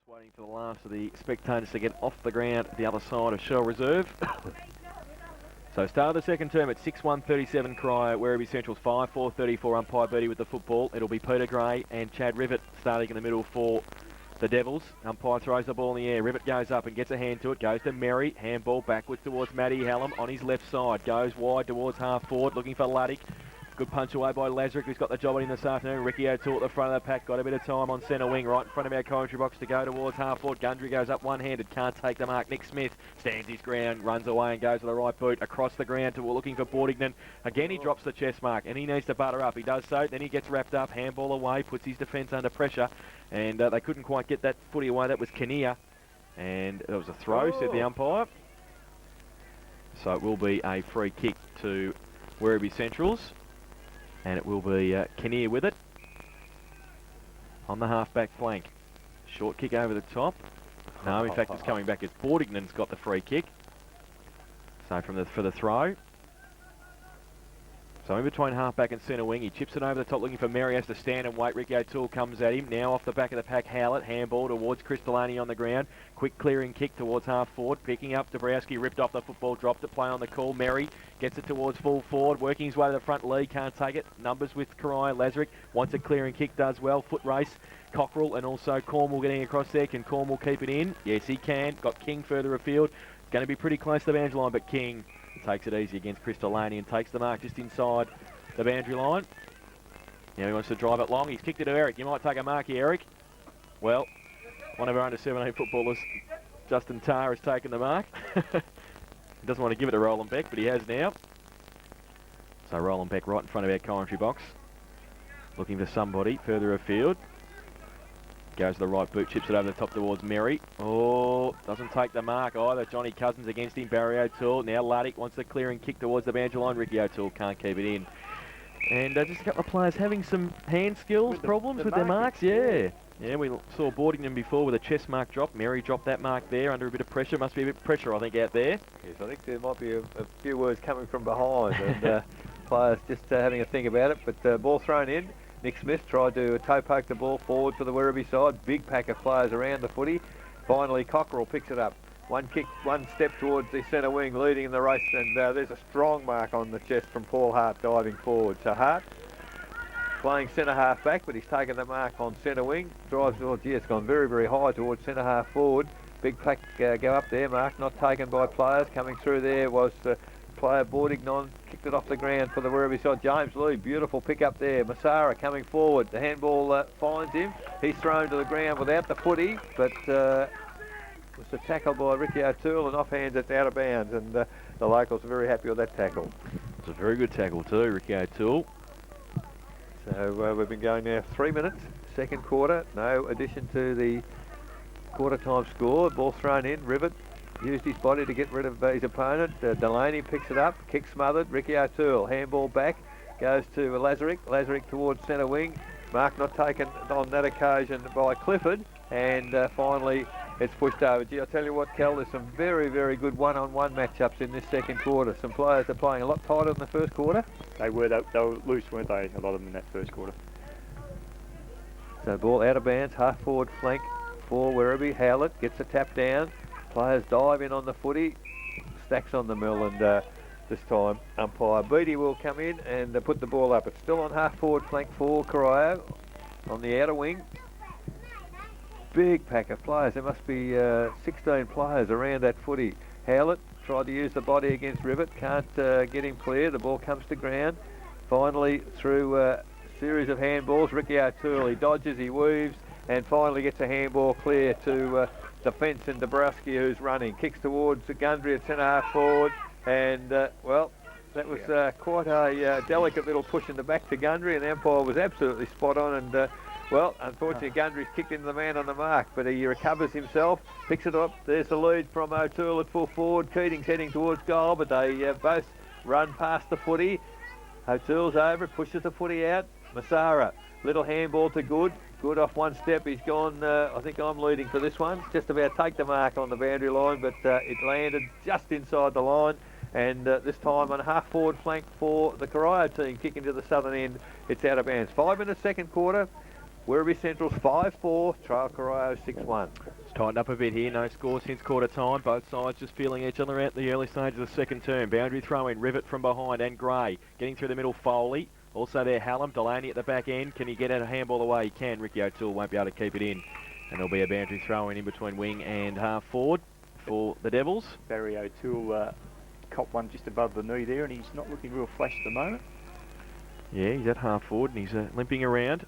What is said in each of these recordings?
Waiting for the last of the spectators to get off the ground at the other side of Shell Reserve. So start of the second term at 6:1:37 Corio, Werribee Central's 5:4:34 umpire Beattie with the football. It'll be Peter Gray and Chad Rivet starting in the middle for the Devils. Umpire throws the ball in the air. Rivet goes up and gets a hand to it. Goes to Merry. Handball backwards towards Matty Hallam on his left side. Goes wide towards half forward looking for Luddick. Good punch away by Lazarick, who's got the job on him this afternoon. Ricky O'Toole at the front of the pack. Got a bit of time on centre wing, right in front of our commentary box to go towards half forward. Gundry goes up one-handed, can't take the mark. Nick Smith stands his ground, runs away and goes to the right boot. Across the ground to looking for Bordignan. Again, he drops the chest mark and he needs to butter up. He does so, then he gets wrapped up. Handball away, puts his defence under pressure. And they couldn't quite get that footy away. That was Kinnear. And it was a throw, said the umpire. So it will be a free kick to Werribee Centrals. And it will be Kinnear with it on the half-back flank. Short kick over the top. No, in fact, it's coming back as Bordignan's got the free kick. So for the throw. So in between half-back and centre wing, he chips it over the top looking for Merry, has to stand and wait. Ricky O'Toole comes at him. Now off the back of the pack, Howlett. Handball towards Crystalani on the ground. Quick clearing kick towards half forward. Picking up, Dabrowski ripped off the football, dropped it, play on the call. Merry gets it towards full forward, working his way to the front. Lee can't take it. Numbers with Corio. Lazarick wants a clearing kick, does well. Foot race. Cockerell and also Cornwall getting across there. Can Cornwall keep it in? Yes, he can. Got King further afield. Going to be pretty close to the boundary line, but King takes it easy against Crystalani and takes the mark just inside the boundary line. Now he wants to drive it long. He's kicked it to Eric. You might take a mark here, Eric. Well, one of our under-17 footballers, Justin Tarr, has taken the mark. He doesn't want to give it to Roland Beck, but he has now. So Roland Beck right in front of our commentary box. Looking for somebody further afield. Goes to the right boot, chips it over the top towards Merry. Oh, doesn't take the mark either. Johnny Cousins against him. Barry O'Toole. Now Luddick wants the clearing kick towards the boundary line. Ricky O'Toole can't keep it in. And just a couple of players having some hand skills problems with their marks. Yeah, we saw Bordignan before with a chest mark drop. Merry dropped that mark there under a bit of pressure. Must be a bit of pressure, I think, out there. Yes, I think there might be a few words coming from behind and players just having a think about it. But ball thrown in. Nick Smith tried to toe poke the ball forward for the Werribee side. Big pack of players around the footy. Finally, Cockerell picks it up. One kick, one step towards the centre wing, leading in the race, and there's a strong mark on the chest from Paul Hart diving forward. So Hart playing centre half back, but he's taken the mark on centre wing. Drives towards, it's gone very, very high towards centre half forward. Big pack go up there, mark not taken by players. Coming through there was player Bordignan, kicked it off the ground for the Werribee side. James Lee, beautiful pick up there. Massara coming forward. The handball finds him. He's thrown to the ground without the footy, but was a tackle by Ricky O'Toole and offhands it's out of bounds, and the locals are very happy with that tackle. It's a very good tackle too, Ricky O'Toole. So we've been going now 3 minutes, second quarter. No addition to the quarter time score. Ball thrown in. Rivet used his body to get rid of his opponent. Delaney picks it up, kick smothered. Ricky O'Toole, handball back, goes to Lazarick. Lazarick towards centre wing. Mark not taken on that occasion by Clifford, and finally it's pushed over. Gee, I tell you what, Cal, there's some very, very good one-on-one matchups in this second quarter. Some players are playing a lot tighter than the first quarter. They were loose, weren't they, a lot of them in that first quarter. So ball out of bounds, half forward flank for Werribee. Howlett gets a tap down. Players dive in on the footy, stacks on the mill, and this time umpire Beattie will come in and put the ball up. It's still on half forward flank for Corio on the outer wing. Big pack of players. There must be 16 players around that footy. Howlett tried to use the body against Rivet, can't get him clear. The ball comes to ground. Finally, through a series of handballs, Ricky O'Toole, he dodges, he weaves, and finally gets a handball clear to the fence, and Dabrowski, who's running, kicks towards the Gundry at centre half forward, and well, that was quite a delicate little push in the back to Gundry, and the umpire was absolutely spot on, and well, unfortunately Gundry's kicked into the man on the mark, but he recovers himself, picks it up. There's the lead from O'Toole at full forward. Keating's heading towards goal, but they both run past the footy. O'Toole's over, pushes the footy out. Massara, little handball to Good. Good off one step, he's gone, I think I'm leading for this one. Just about take the mark on the boundary line, but it landed just inside the line. And this time on a half forward flank for the Corio team, kicking to the southern end, it's out of bounds. 5 minutes second quarter. Werribee Central's 5-4, Trail Corio 6-1. It's tightened up a bit here. No score since quarter time. Both sides just feeling each other out in the early stages of the second term. Boundary throw in. Rivet from behind and Gray. Getting through the middle, Foley. Also there, Hallam. Delaney at the back end. Can he get a handball away? He can. Ricky O'Toole won't be able to keep it in. And there'll be a boundary throw in between wing and half forward for the Devils. Barry O'Toole caught one just above the knee there, and he's not looking real flash at the moment. Yeah, he's at half forward and he's limping around.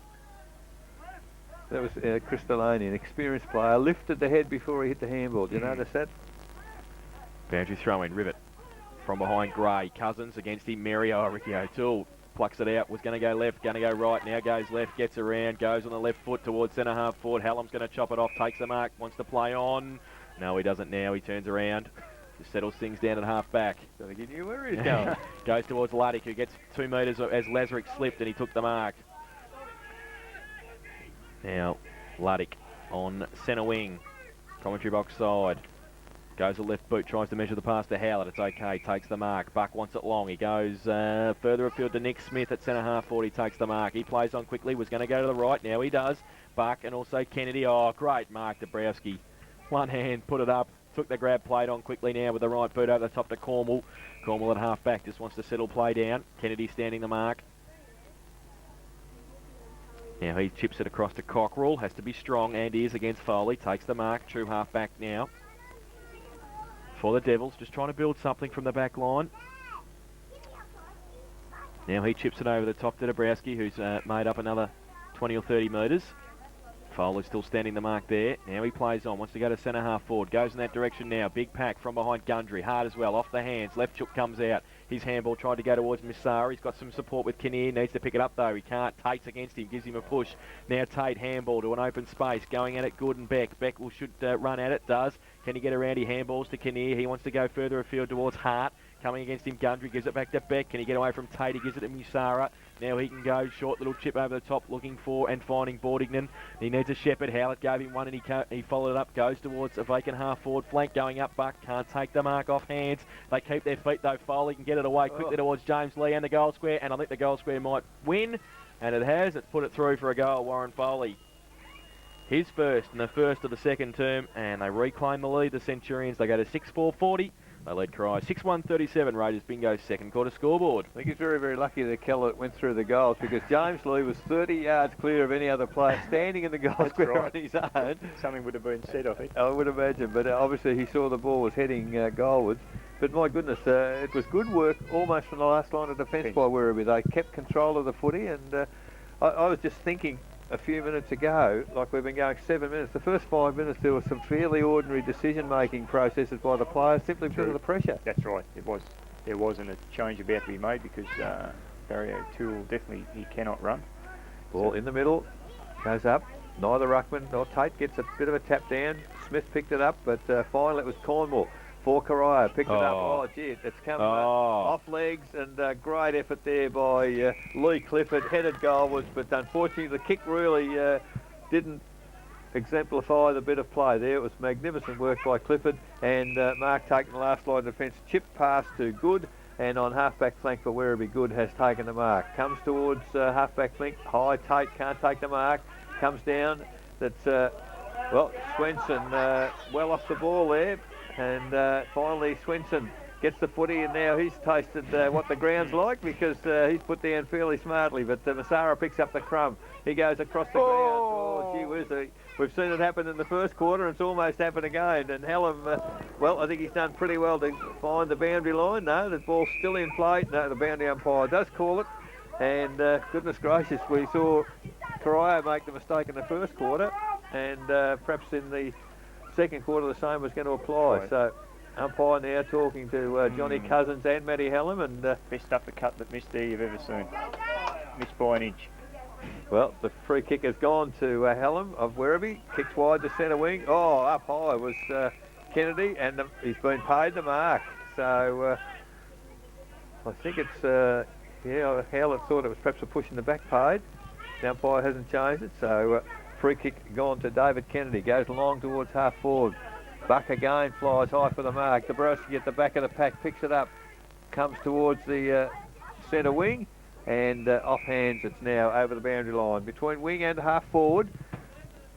That was Chris Delaney, an experienced player, lifted the head before he hit the handball. Did you notice that? Boundary throw in. Rivet from behind Gray. Cousins against him. Ricky O'Toole plucks it out. Was going to go left, going to go right. Now goes left, gets around, goes on the left foot towards centre half forward. Hallam's going to chop it off, takes the mark, wants to play on. No, he doesn't now. He turns around. Just settles things down at half back. Gotta get you where he's going. Goes towards Luddick, who gets 2 metres as Lazarick slipped and he took the mark. Now, Luddick on centre wing. Commentary box side. Goes the left boot, tries to measure the pass to Howlett. It's okay, takes the mark. Buck wants it long. He goes further afield to Nick Smith at centre half forward. He takes the mark. He plays on quickly. Was going to go to the right. Now he does. Buck and also Kennedy. Oh, great mark, Dabrowski. One hand, put it up. Took the grab, played on quickly now with the right boot over the top to Cornwall. Cornwall at half back, just wants to settle play down. Kennedy standing the mark. Now he chips it across to Cockerell. Has to be strong and is against Foley. Takes the mark. True half back now. For the Devils, just trying to build something from the back line. Now he chips it over the top to Dabrowski, who's made up another 20 or 30 metres. Foley's still standing the mark there. Now he plays on, wants to go to centre half forward. Goes in that direction now. Big pack from behind Gundry. Hard as well, off the hands. Left chook comes out. His handball tried to go towards Missara. He's got some support with Kinnear. Needs to pick it up though. He can't. Tate's against him. Gives him a push. Now Tate handball to an open space. Going at it good and Beck. Beck should run at it. Does. Can he get around? He handballs to Kinnear. He wants to go further afield towards Hart. Coming against him, Gundry gives it back to Beck. Can he get away from Tate? He gives it to Musara. Now he can go short little chip over the top, looking for and finding Bordignan. He needs a shepherd. Howlett gave him one and he followed it up. Goes towards a vacant half forward flank. Going up, Buck can't take the mark off hands. They keep their feet though. Foley can get it away quickly towards James Lee and the goal square. And I think the goal square might win. And it has. It's put it through for a goal, Warren Foley. His first and the first of the second term. And they reclaim the lead, the Centurions. They go to 6-4-40. They led Corio 6-1-37, Raiders Bingo's second quarter scoreboard. I think he's very, very lucky that Kellett went through the goals because James Lee was 30 yards clear of any other player standing in the goal square on his own. Something would have been said, I think. I would imagine, but obviously he saw the ball was heading goalwards. But my goodness, it was good work almost from the last line of defence by Werribee. They kept control of the footy, and I was just thinking a few minutes ago, like we've been going 7 minutes, the first 5 minutes there was some fairly ordinary decision-making processes by the players simply because of the pressure. That's right. There wasn't a change about to be made because Barry O'Toole definitely he cannot run. Ball in the middle, goes up. Neither Ruckman nor Tate gets a bit of a tap down. Smith picked it up, but finally it was Cornwall. For Corio, picked it up. Oh, gee, it's come off legs, and great effort there by Lee Clifford, headed goalwards, but unfortunately the kick really didn't exemplify the bit of play there. It was magnificent work by Clifford, and Mark taking the last line of defence. Chip pass to Good, and on half-back flank for Werribee, Good has taken the mark. Comes towards half-back flank, high, Tate can't take the mark, comes down. That's, well, Swenson well off the ball there. And finally Swenson gets the footy, and now he's tasted what the ground's like because he's put down fairly smartly. But Massara picks up the crumb. He goes across the ground. Oh, gee whiz. We've seen it happen in the first quarter, and it's almost happened again. And Hallam, well, I think he's done pretty well to find the boundary line. No, the ball's still in play. No, the boundary umpire does call it. And goodness gracious, we saw Corio make the mistake in the first quarter, and perhaps in the second quarter the same was going to apply. Right. So umpire now talking to Johnny Cousins and Matty Hallam, and best uppercut that Missed there you've ever seen. Missed by an inch. Well, the free kick has gone to Hallam of Werribee. Kicked wide to centre wing. Oh, up high was Kennedy, and he's been paid the mark. So I think it's Howlett thought it was perhaps a push in the back paid. The umpire hasn't changed it, so free kick gone to David Kennedy. Goes along towards half forward. Buck again flies high for the mark. Dabrowski at the back of the pack picks it up. Comes towards the centre wing. and off hands it's now over the boundary line. Between wing and half forward,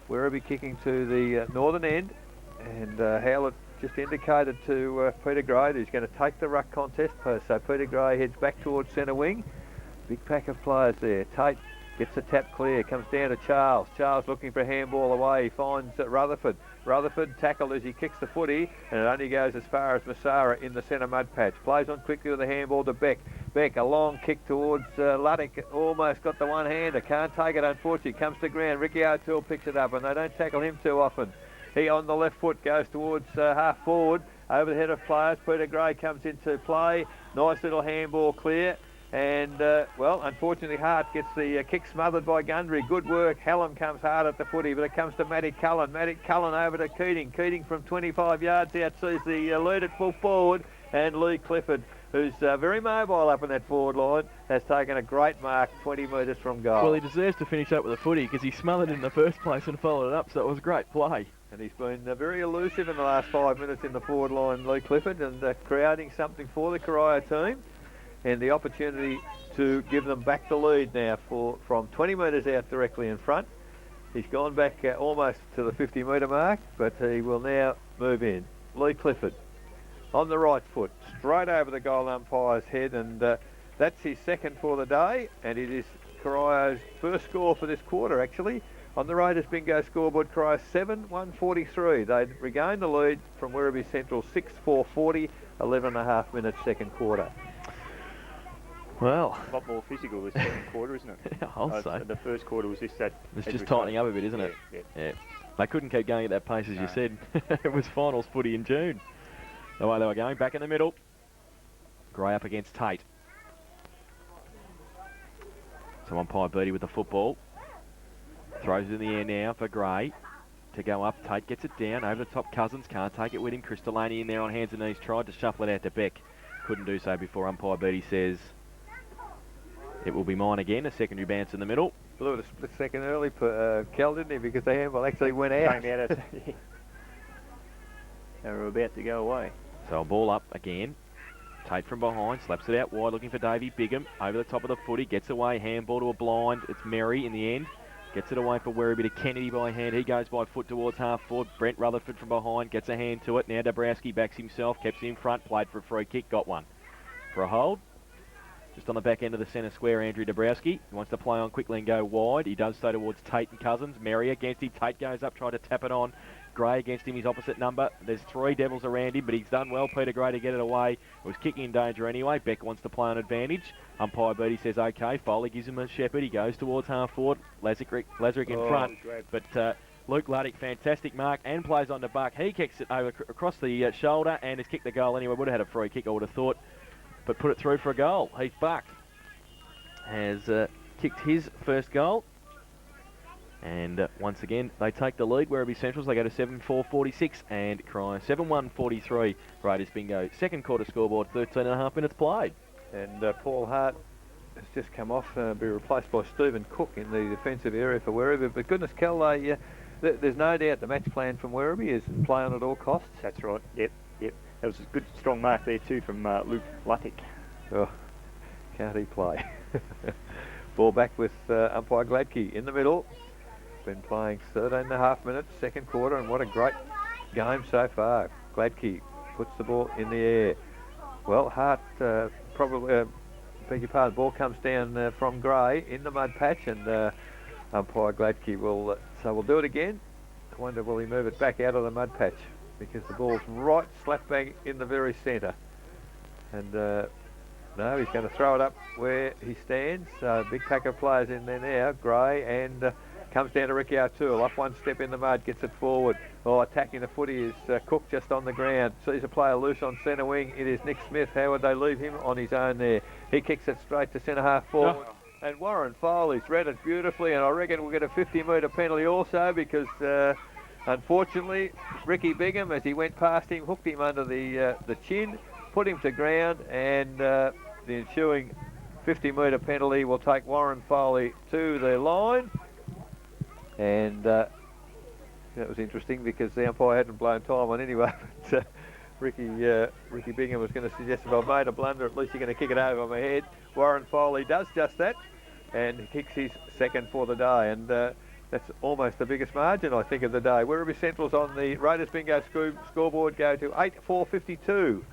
Werribee kicking to the northern end, and Howlett just indicated to Peter Gray who's going to take the ruck contest. So Peter Gray heads back towards centre wing. Big pack of players there. Tate gets the tap clear, comes down to Charles. Charles looking for a handball away, finds Rutherford. Rutherford tackled as he kicks the footy, and it only goes as far as Massara in the centre mud patch. Plays on quickly with a handball to Beck. Beck, a long kick towards Luddick. Almost got the one-hander. Can't take it, unfortunately. Comes to ground. Ricky O'Toole picks it up, and they don't tackle him too often. He on the left foot goes towards half forward. Over the head of players. Peter Gray comes into play. Nice little handball clear. And, well, unfortunately, Hart gets the kick smothered by Gundry. Good work. Hallam comes hard at the footy, but it comes to Matty Cullen. Matty Cullen over to Keating. Keating from 25 yards out sees the lead at full forward. And Lee Clifford, who's very mobile up in that forward line, has taken a great mark 20 metres from goal. Well, he deserves to finish up with a footy because he smothered it in the first place and followed it up, so it was great play. And he's been very elusive in the last 5 minutes in the forward line, Lee Clifford, and creating something for the Corio team. And the opportunity to give them back the lead now from 20 metres out directly in front. He's gone back almost to the 50 metre mark, but he will now move in. Lee Clifford on the right foot, straight over the goal umpire's head, and that's his second for the day, and it is Corio's first score for this quarter actually. On the Raiders bingo scoreboard, Corio 7-143. They'd regained the lead from Werribee Central 6-4-40, 11.5 minutes second quarter. Well, A lot more physical this second quarter, isn't it? I'll say. The first quarter was just that. It's just tightening up a bit, isn't it? Yeah. They couldn't keep going at that pace, as you said. It was finals footy in June. The way they were going, back in the middle. Gray up against Tate. So umpire Beattie with the football. Throws it in the air now for Gray to go up. Tate gets it down over the top. Cousins can't take it with him. Crystalani in there on hands and knees. Tried to shuffle it out to Beck. Couldn't do so before umpire Beattie says it will be mine again. A secondary bounce in the middle. Blew it a split second early, Kel, didn't he? Because the handball actually went out. Came out. They were about to go away. So a ball up again. Tate from behind, slaps it out wide, looking for Davey Bigham. Over the top of the footy, gets away, handball to a blind. It's Merry in the end. Gets it away for Werribee to Kennedy by hand. He goes by foot towards half forward. Brent Rutherford from behind, gets a hand to it. Now Dabrowski backs himself, keeps it in front, played for a free kick, got one. For a hold. Just on the back end of the centre square, Andrew Dabrowski. He wants to play on quickly and go wide. He does so towards Tate and Cousins. Merry against him. Tate goes up, trying to tap it on. Gray against him, his opposite number. There's three Devils around him, but he's done well, Peter Gray, to get it away. It was kicking in danger anyway. Beck wants to play on advantage. Umpire Beattie says OK. Foley gives him a shepherd. He goes towards half forward. Lazarick in front. But Luke Luddick, fantastic mark, and plays on to Buck. He kicks it over across the shoulder and has kicked the goal anyway. Would have had a free kick, I would have thought, but put it through for a goal. Heath Buck has kicked his first goal. And once again, they take the lead. Werribee Centrals, they go to 7-4-46 and Corio 7-1-43. Raiders bingo. Second quarter scoreboard, 13.5 minutes played. And Paul Hart has just come off, be replaced by Stephen Cook in the defensive area for Werribee. But goodness, Kel, there's no doubt the match plan from Werribee is play on at all costs. That's right. Yep. That was a good, strong mark there too from Luke Luddick. Oh, can't he play? Ball back with umpire Gladkey in the middle. Been playing 13.5 minutes, second quarter, and what a great game so far. Gladkey puts the ball in the air. Well, Hart probably, beg your pardon, ball comes down from Gray in the mud patch, and umpire Gladkey will, so we'll do it again. I wonder, will he move it back out of the mud patch? Because the ball's right slap bang in the very centre. And no, he's going to throw it up where he stands. Big pack of players in there now, Gray, and comes down to Ricky O'Toole, up one step in the mud, gets it forward. Oh, attacking the footy is Cook just on the ground. Sees a player loose on centre wing. It is Nick Smith. How would they leave him on his own there? He kicks it straight to centre half forward. Oh. And Warren Foley's read it beautifully, and I reckon we'll get a 50-metre penalty also because, unfortunately, Ricky Bigham, as he went past him, hooked him under the chin, put him to ground, and the ensuing 50-metre penalty will take Warren Foley to the line. And that was interesting because the umpire hadn't blown time on anyway. But Ricky Bingham was going to suggest if I've made a blunder, at least you're going to kick it over my head. Warren Foley does just that, and he kicks his second for the day, and that's almost the biggest margin, I think, of the day. Werribee Central's on the Raiders Bingo scoreboard go to 8-4-52.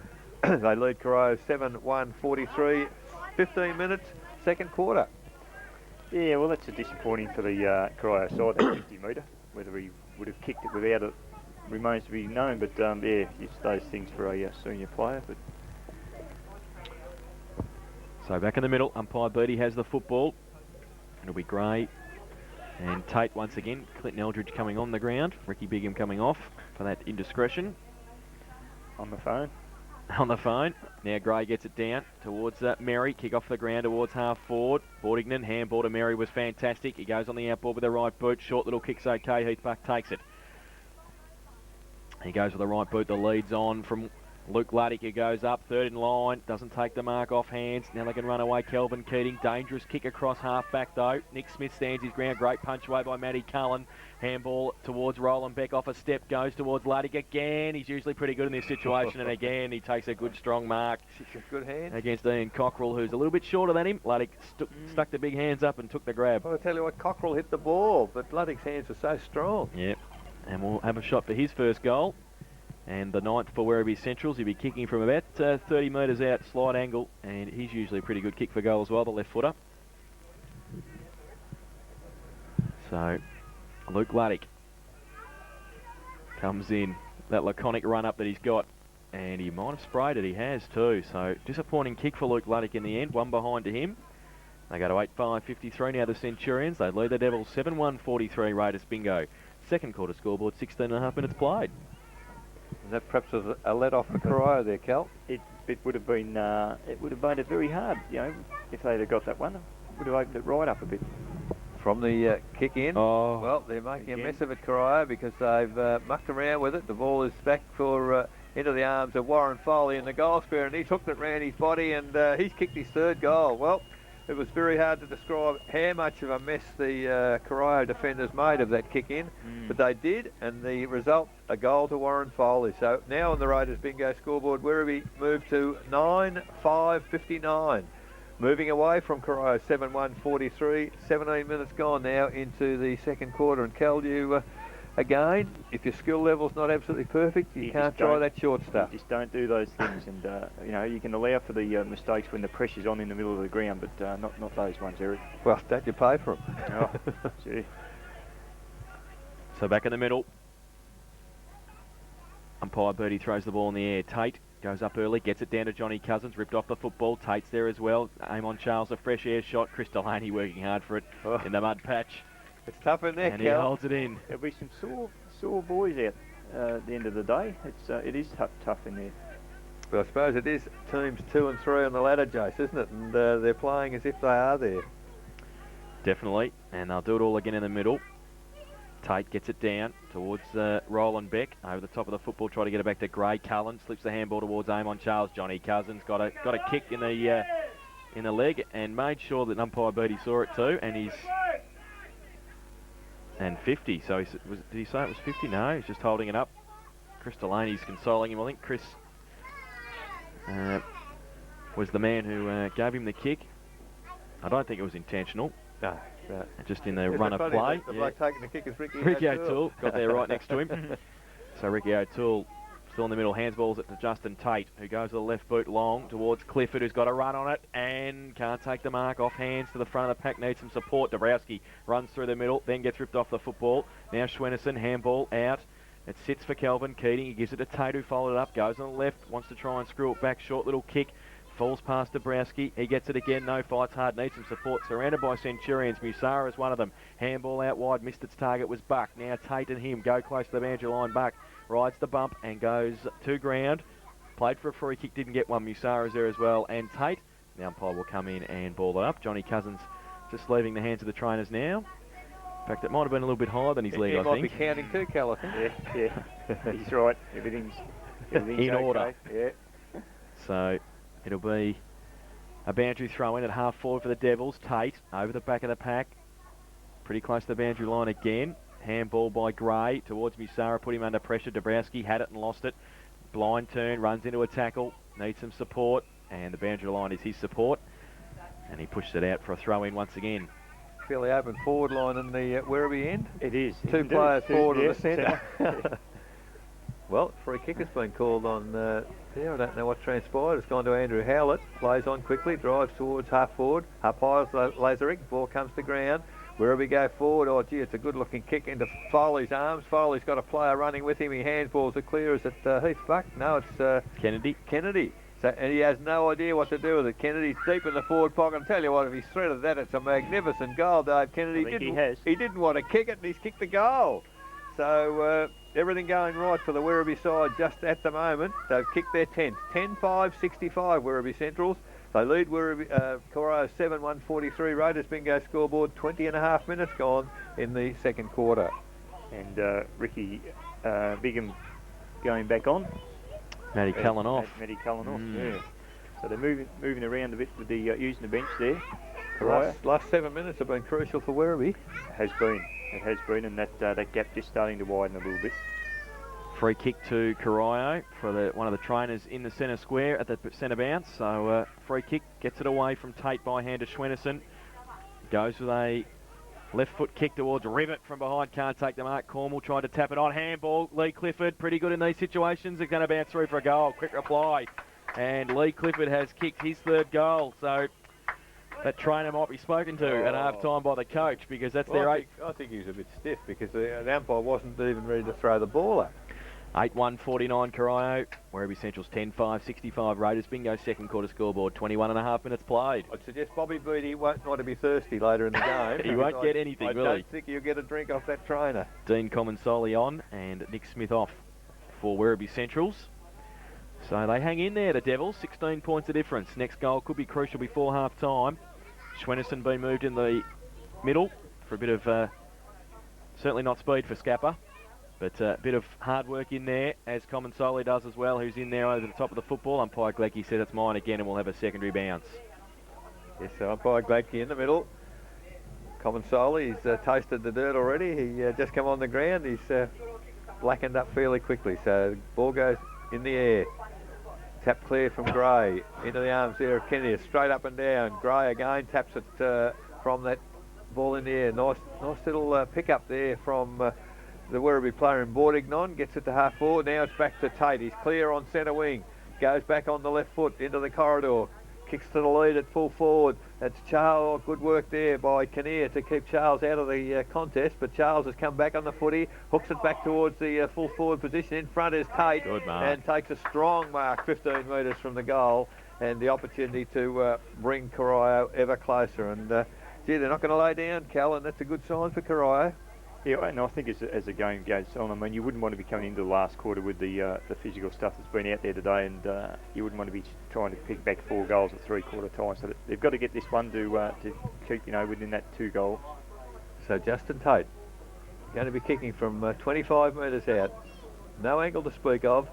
They lead Corio 7-1-43, 15 minutes, second quarter. Yeah, well, that's a disappointing for the Corio side, that 50 metre. Whether he would have kicked it without it remains to be known, but yeah, it's those things for a senior player. But So back in the middle, umpire Beattie has the football. It'll be Gray and Tate once again. Clinton Eldridge coming on the ground. Ricky Bingham coming off for that indiscretion. on the phone. On the phone. Now Gray gets it down towards Merry. Kick off the ground towards half forward. Bordington, handball to Merry was fantastic. He goes on the outboard with the right boot. Short little kick's okay. Heath Buck takes it. He goes with the right boot. The lead's on from Luke Luddick, who goes up, third in line, doesn't take the mark off hands. Now they can run away. Kelvin Keating, dangerous kick across half back though. Nick Smith stands his ground. Great punch away by Matty Cullen. Handball towards Roland Beck, off a step, goes towards Luddick again. He's usually pretty good in this situation, and again he takes a good strong mark. Good hand Against Ian Cockrell, who's a little bit shorter than him. Luddick stuck the big hands up and took the grab. Well, I'll tell you what, Cockrell hit the ball, but Luddick's hands are so strong. Yep, and we'll have a shot for his first goal. And the ninth for Werribee Centrals. He'll be kicking from about 30 metres out, slide angle, and he's usually a pretty good kick for goal as well, the left footer. So, Luke Luddick comes in, that laconic run up that he's got, and he might have sprayed it, he has too. So, disappointing kick for Luke Luddick in the end, one behind to him. They go to 8-5-53 now, the Centurions. They lead the Devils 7-1-43, Raiders bingo. Second quarter scoreboard, 16.5 minutes played. And that perhaps was a let off for Corio there, Cal. It would have been it would have made it very hard, you know, if they'd have got that one. It would have opened it right up a bit. From the kick in. Oh. Well, they're making Again. a mess of it, Corio, because they've mucked around with it. The ball is back for into the arms of Warren Foley in the goal square, and he's hooked it round his body, and he's kicked his third goal. Well, it was very hard to describe how much of a mess the Corio defenders made of that kick in, but they did, and the result, a goal to Warren Foley. So now on the Raiders bingo scoreboard, Werribee moved to 9-5-59. Moving away from Corio 7-1-43, 17 minutes gone now into the second quarter. And Cal, you again, if your skill level's not absolutely perfect, you can't try that short stuff. You just don't do those things, and you know, you can allow for the mistakes when the pressure's on in the middle of the ground, but not those ones, Eric. Well, don't you pay for them? Oh, gee. So back in the middle. Umpire Birdie throws the ball in the air. Tate goes up early, gets it down to Johnny Cousins, ripped off the football. Tate's there as well. Aim on Charles, a fresh air shot. Chris Delaney working hard for it in the mud patch. It's tough in there, And Cal. he holds it in. There'll be some sore boys out at the end of the day. It is tough in there. But I suppose it is teams 2 and 3 on the ladder, Jace, isn't it? And they're playing as if they are there. Definitely. And they'll do it all again in the middle. Tate gets it down towards Roland Beck over the top of the football, try to get it back to Gray. Cullen slips the handball towards aim on Charles. Johnny Cousins got a kick in the leg and made sure that umpire Beattie saw it too, and he's 50. So did he say it was 50? No, he's just holding it up. Chris Delaney's consoling him. I think Chris was the man who gave him the kick. I don't think it was intentional. No. Just in the run of play. The bloke taking the kick is Ricky O'Toole got there right next to him. So Ricky O'Toole still in the middle, handsballs it to Justin Tate, who goes to the left boot long towards Clifford, who's got a run on it and can't take the mark. Off hands to the front of the pack, needs some support. Dabrowski runs through the middle, then gets ripped off the football. Now Schwennerson, handball out. It sits for Kelvin Keating. He gives it to Tate, who followed it up, goes on the left, wants to try and screw it back. Short little kick. Falls past Dabrowski. He gets it again. No, fights hard. Needs some support. Surrounded by Centurions. Musara is one of them. Handball out wide. Missed its target. Was Buck. Now Tate and him go close to the boundary line. Buck rides the bump and goes to ground. Played for a free kick. Didn't get one. Musara's there as well. And Tate. Now umpire will come in and ball it up. Johnny Cousins just leaving the hands of the trainers now. In fact, it might have been a little bit higher than his leg, I think. He might be counting too, Cal, I think. Yeah. He's right. Everything's in okay. order. Yeah. So it'll be a boundary throw in at half forward for the Devils. Tate over the back of the pack. Pretty close to the boundary line again. Handball by Gray towards Musara. Put him under pressure. Dabrowski had it and lost it. Blind turn, runs into a tackle, needs some support, and the boundary line is his support. And he pushed it out for a throw-in once again. Fairly open forward line in the Werribee end. It is. Two players forward yeah, of the centre. Well, free kick has been called on there. I don't know what transpired. It's gone to Andrew Howlett. Plays on quickly, drives towards half forward. Up high is Lazarick. Ball comes to ground. Wherever he go forward, oh gee, it's a good looking kick into Foley's arms. Foley's got a player running with him. He handballs it clear. Is it Heath Buck? No, it's Kennedy. So, and he has no idea what to do with it. Kennedy's deep in the forward pocket. I tell you what, if he's threaded that, it's a magnificent goal, Dave Kennedy. He didn't want to kick it, and he's kicked the goal. So everything going right for the Werribee side just at the moment. They've kicked their 10th. 10-5, 65 Werribee Centrals. They lead Werribee, Corio 7-1-43. Raiders bingo scoreboard, 20 and a half minutes gone in the second quarter. And Ricky Bigham going back on. Matty Cullen off. Matty Cullen off, yeah. So they're moving around a bit with the using the bench there. Last 7 minutes have been crucial for Werribee. It has been, and that gap just starting to widen a little bit. Free kick to Corio for one of the trainers in the centre square at the centre bounce. So free kick, gets it away from Tate by hand to Schwennerson. Goes with a left foot kick towards Rivet from behind. Can't take the mark. Cornwall tried to tap it on. Handball. Lee Clifford, pretty good in these situations. They're going to bounce through for a goal. Quick reply. And Lee Clifford has kicked his third goal. So that trainer might be spoken to at half time by the coach, because that's their eight. I think he was a bit stiff because the umpire wasn't even ready to throw the ball up. 8-1-49 Corio. Werribee Central's 10-5, 65 Raiders bingo second quarter scoreboard. 21 and a half minutes played. I'd suggest Bobby Beattie won't want to be thirsty later in the game. He won't get anything, I will he? don't think he'll get a drink off that trainer. Dean Comensoli on and Nick Smith off for Werribee Centrals. So they hang in there, the Devils. 16 points of difference. Next goal could be crucial before half time. Schwennerson being moved in the middle for a bit of, certainly not speed for Scapper, but a bit of hard work in there, as Comensoli does as well, who's in there over the top of the football. Umpire Gleckie said it's mine again, and we'll have a secondary bounce. Yes, so Umpire Gleckie in the middle. Comensoli, he's tasted the dirt already. He just come on the ground. He's blackened up fairly quickly. So the ball goes in the air. Tap clear from Gray into the arms there of Kennedy, straight up and down. Gray again taps it from that ball in the air. Nice little pick up there from the Werribee player in Bordignon. Gets it to half forward. Now it's back to Tate. He's clear on centre wing. Goes back on the left foot into the corridor. Kicks to the lead at full forward. That's Charles. Good work there by Kinnear to keep Charles out of the contest, but Charles has come back on the footy, hooks it back towards the full forward position. In front is Tate, and takes a strong mark 15 metres from the goal, and the opportunity to bring Corio ever closer. And gee, they're not going to lay down, Cal, and that's a good sign for Corio. Yeah, and I think as the game goes on, I mean, you wouldn't want to be coming into the last quarter with the physical stuff that's been out there today, and you wouldn't want to be trying to pick back 4 goals at 3/4 time. So they've got to get this one to keep, within that 2 goal. So Justin Tate going to be kicking from 25 metres out, no angle to speak of,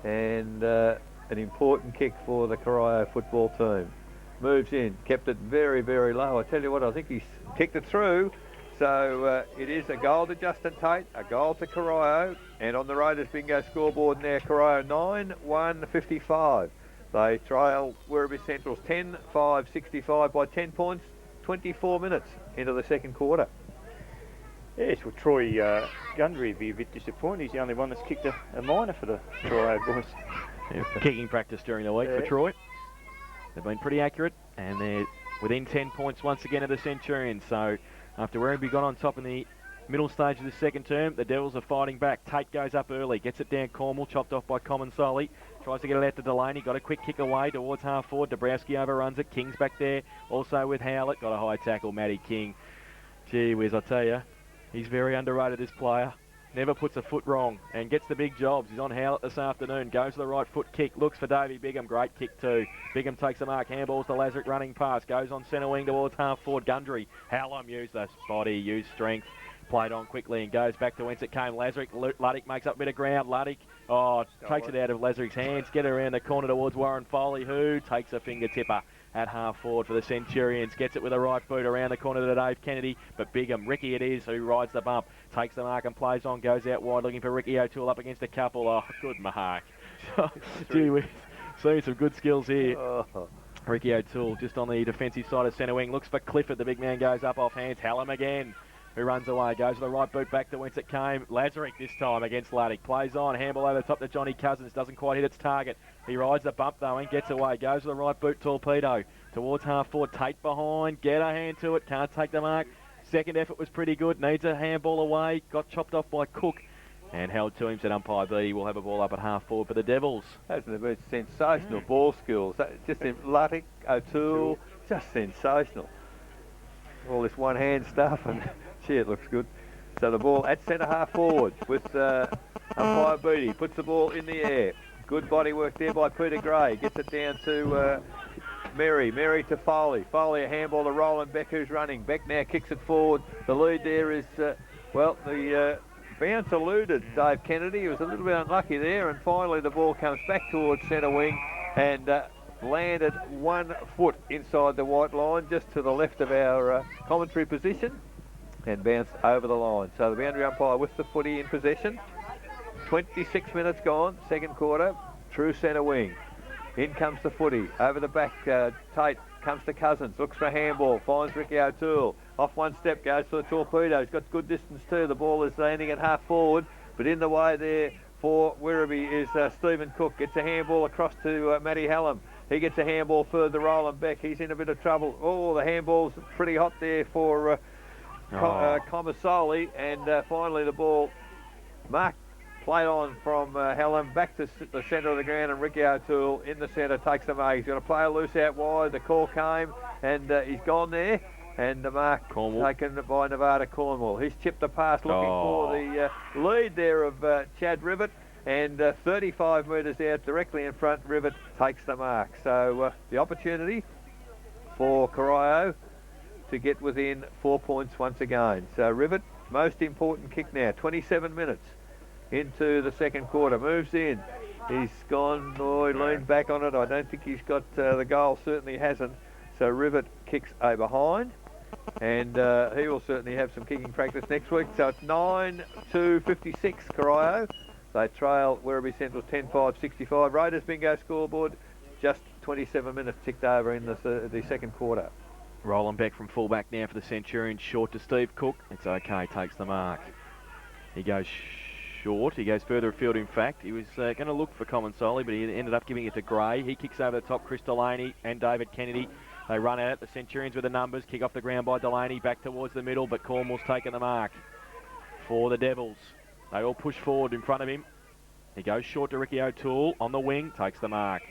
and an important kick for the Corio football team. Moves in, kept it very, very low. I tell you what, I think he's kicked it through. So it is a goal to Justin Tate, a goal to Corio, and on the Raiders bingo scoreboard now, Corio 9-1-55. They trail Werribee Central's 10-5-65 by 10 points, 24 minutes into the second quarter. Yes, well, Troy Gundry would be a bit disappointed. He's the only one that's kicked a minor for the Corio boys. Yeah, kicking practice during the week for Troy. They've been pretty accurate, and they're within 10 points once again of the Centurions. So after Werribee got on top in the middle stage of the second term, the Devils are fighting back. Tate goes up early, gets it down Cornwall, chopped off by Comensoli. Tries to get it out to Delaney, got a quick kick away towards half forward. Dabrowski overruns it. King's back there, also with Howlett. Got a high tackle, Matty King. Gee whiz, I tell you, he's very underrated, this player. Never puts a foot wrong and gets the big jobs. He's on Howlett this afternoon. Goes to the right foot kick. Looks for Davey Bigham. Great kick too. Bigham takes the mark. Handballs to Lazarick running past. Goes on centre wing towards half forward. Gundry. Hallam used the body, used strength. Played on quickly and goes back to whence it came. Lazarick. Luddick makes up a bit of ground. Luddick, takes it out of Lazarick's hands. Get it around the corner towards Warren Foley, who takes a finger tipper. at half forward for the Centurions. Gets it with a right boot around the corner to Dave Kennedy, but Bigham, Ricky it is, who rides the bump, takes the mark and plays on, goes out wide looking for Ricky O'Toole up against a couple. Oh, good mark. Gee whiz, seeing some good skills here. Oh. Ricky O'Toole just on the defensive side of centre wing, looks for Clifford, the big man goes up off hands, Hallam again, who runs away, goes with the right boot back to whence it came. Lazarick this time against Luddick, plays on, handball over the top to Johnny Cousins, doesn't quite hit its target. He rides the bump though and gets away, goes with the right boot torpedo towards half forward, Tate behind, get a hand to it, can't take the mark. Second effort was pretty good, needs a handball away, got chopped off by Cook and held to him, said umpire B, will have a ball up at half forward for the Devils. Hasn't it been sensational ball skills? Just in Luddick, O'Toole, just sensational. All this one-hand stuff, and gee, it looks good. So the ball at centre half forward with umpire Beattie, puts the ball in the air. Good body work there by Peter Gray, gets it down to Mary to Foley. Foley a handball to Roland Beck, who's running. Beck now kicks it forward. The lead there is, the bounce eluded Dave Kennedy. He was a little bit unlucky there, and finally the ball comes back towards centre wing and landed 1 foot inside the white line, just to the left of our commentary position, and bounced over the line. So the boundary umpire with the footy in possession. 26 minutes gone, second quarter, true centre wing. In comes the footy, over the back, Tate comes to Cousins, looks for a handball, finds Ricky O'Toole. Off one step, goes for the torpedo. He's got good distance too. The ball is landing at half forward, but in the way there for Werribee is Stephen Cook. Gets a handball across to Matty Hallam. He gets a handball further, Roland Beck. He's in a bit of trouble. Oh, the handball's pretty hot there for Comasoli, and finally the ball marked. Played on from Hallam back to the centre of the ground, and Ricky O'Toole in the centre takes the mark. He's going to play a loose out wide. The call came, and he's gone there. And the mark taken by Nevada Cornwall. He's chipped the pass looking for the lead there of Chad Rivet, and 35 metres out directly in front, Rivet takes the mark. So the opportunity for Corio to get within 4 points once again. So Rivet, most important kick now, 27 minutes. Into the second quarter, moves in. He's gone, he leaned back on it. I don't think he's got the goal, certainly hasn't. So Rivet kicks a behind, and he will certainly have some kicking practice next week. So it's 9-56 Corio. They trail Werribee Central 10-5-65. Raiders bingo scoreboard, just 27 minutes ticked over in the second quarter. Roland Beck from fullback now for the Centurions, short to Steve Cook. It's okay, takes the mark. He goes short. He goes further afield, in fact. He was going to look for Comasoli, but he ended up giving it to Gray. He kicks over the top, Chris Delaney and David Kennedy. They run at it. The Centurions with the numbers. Kick off the ground by Delaney, back towards the middle, but Cornwall's taken the mark for the Devils. They all push forward in front of him. He goes short to Ricky O'Toole on the wing, takes the mark.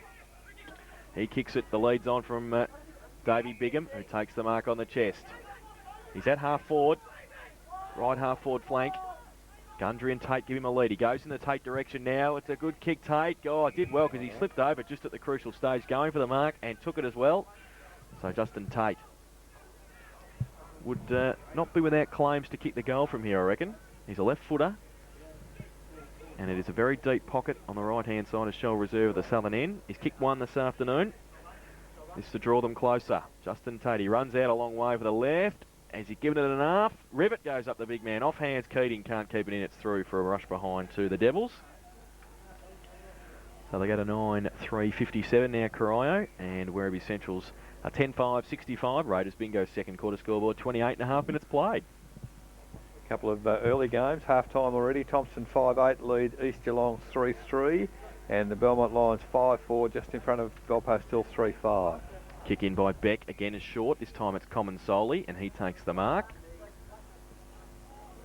He kicks it. The lead's on from Davey Bigham, who takes the mark on the chest. He's at half forward, right half forward flank. Gundry and Tate give him a lead. He goes in the Tate direction now. It's a good kick, Tate. Oh, it did well because he slipped over just at the crucial stage, going for the mark and took it as well. So Justin Tate would not be without claims to kick the goal from here, I reckon. He's a left footer, and it is a very deep pocket on the right-hand side of Shell Reserve at the southern end. He's kicked one this afternoon. This is to draw them closer. Justin Tate, he runs out a long way for the left. Has he given it enough? Rivet goes up the big man. Off hands, Keating can't keep it in. It's through for a rush behind to the Devils. So they go to 9-3-57 now, Corio, and Werribee Central's a 10-5-65. Raiders bingo second quarter scoreboard, 28.5 minutes played. A couple of early games, half-time already. Thompson 5-8 lead East Geelong 3-3, and the Belmont Lions 5-4 just in front of Goldpost Hill 3-5. Kick in by Beck, again is short. This time it's Comasoli, and he takes the mark.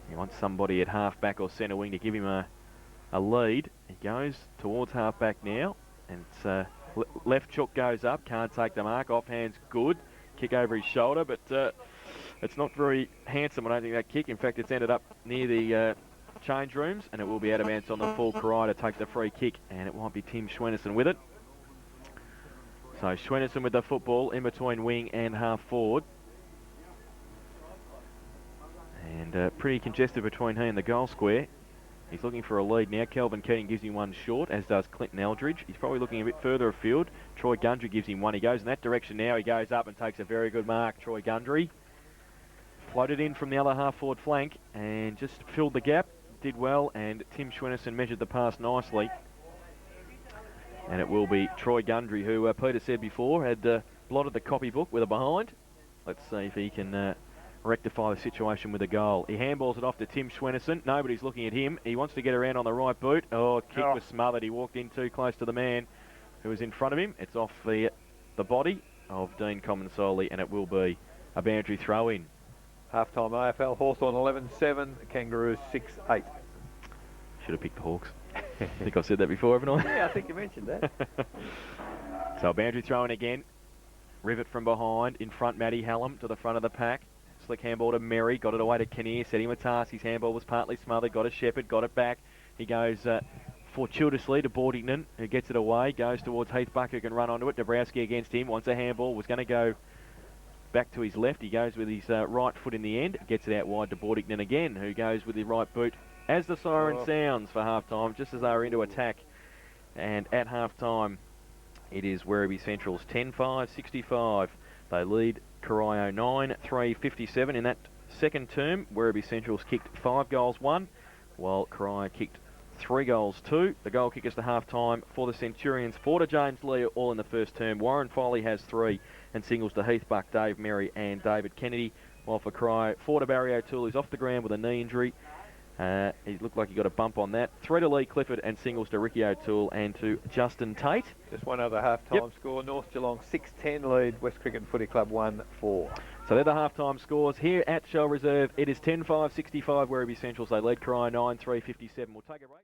He wants somebody at half-back or centre wing to give him a lead. He goes towards half-back now, and it's left chook goes up, can't take the mark. Off hands good. Kick over his shoulder, but it's not very handsome, I don't think, that kick. In fact, it's ended up near the change rooms, and it will be out of bounds on the full. Corio to take the free kick, and it might be Tim Schwennerson with it. So Schwennerson with the football in between wing and half forward. And pretty congested between he and the goal square. He's looking for a lead now. Kelvin Keating gives him one short, as does Clinton Eldridge. He's probably looking a bit further afield. Troy Gundry gives him one. He goes in that direction now. He goes up and takes a very good mark. Troy Gundry floated in from the other half-forward flank and just filled the gap. Did well, and Tim Schwennison measured the pass nicely. And it will be Troy Gundry, who Peter said before had blotted the copybook with a behind. Let's see if he can rectify the situation with a goal. He handballs it off to Tim Schwennison. Nobody's looking at him. He wants to get around on the right boot. Oh, kick was smothered. He walked in too close to the man who was in front of him. It's off the body of Dean Comensoli, and it will be a boundary throw-in. Half-time AFL, Hawthorn 11-7, Kangaroos 6-8. Should have picked the Hawks. I think I've said that before, haven't I? Yeah, I think you mentioned that. So a boundary throw-in again. Rivet from behind. In front, Matty Hallam to the front of the pack. Slick handball to Merry. Got it away to Kinnear. Set him a task. His handball was partly smothered. Got a Shepherd. Got it back. He goes fortuitously to Bordington, who gets it away. Goes towards Heathbuck, who can run onto it. Dabrowski against him. Wants a handball. Was going to go back to his left. He goes with his right foot in the end. Gets it out wide to Bordington again, who goes with his right boot as the siren sounds for half-time, just as they were into attack. And at half-time, it is Werribee Central's 10-5-65. They lead Corio 9-3-57. In that second term, Werribee Central's kicked 5 goals 1, while Corio kicked 3 goals 2. The goal kickers to half-time for the Centurions, 4 to James Lee, all in the first term. Warren Foley has 3, and singles to Heathbuck, Dave Merry and David Kennedy. While for Corio, 4 to Barry O'Toole, who's off the ground with a knee injury. He looked like he got a bump on that. 3 to Lee Clifford, and singles to Ricky O'Toole and to Justin Tate. Just one other half-time score. North Geelong 6-10 lead, West Cricket Footy Club 1-4. So they're the half-time scores. Here at Shell Reserve, it is 10-5-65 Werribee Centrals. They lead Corio 9-3-57. We'll take a break.